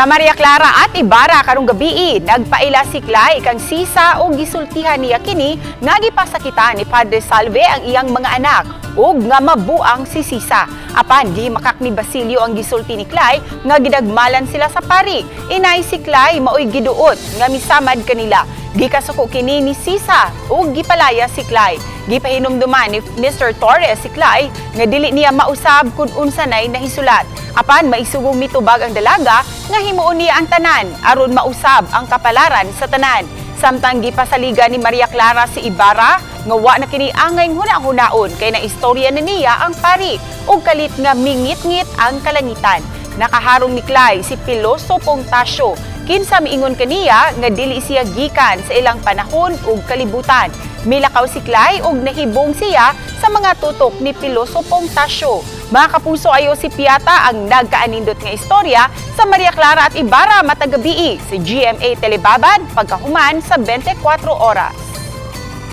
Maria Clara at Ibarra karong gabi nagpaila si Clay kang sisa o gisultihan niya kini nga gipasakitan ni Padre Salve ang iyang mga anak ug nga mabuang si Sisa. Apan di makak ni Basilio ang gisulti ni Clay nga gidagmalan sila sa pari. Inay si Clay maoy giduot nga misamad kanila. Gikasuko kini ni Sisa ug gipalaya si Clay. Gipahinumduman ni Mr. Torres si Clay nga dili niya mausab kun unsa nay nahisulat. Apan maisugong mitubag ang dalaga nga himuon niya ang tanan aron mausab ang kapalaran sa tanan. Samtang gipasaliga ni Maria Clara si Ibarra nga wa na kini angay huna-hunaon kay na istorya na niya ang pari ug kalit nga mingit-ngit ang kalangitan. Nakaharong ni Clay si Piloso Pontasio kinsa miingon kaniya nga dili siya gikan sa ilang panahon ug kalibutan. Milakaw si Clay ug nahibong siya sa mga tutok ni Piloso Pontasio. Mga kapuso, ayo si Piata ang nagkaanindot nga istorya sa Maria Clara at Ibarra matag gabi sa GMA Telebaban pagkahuman sa 24 oras.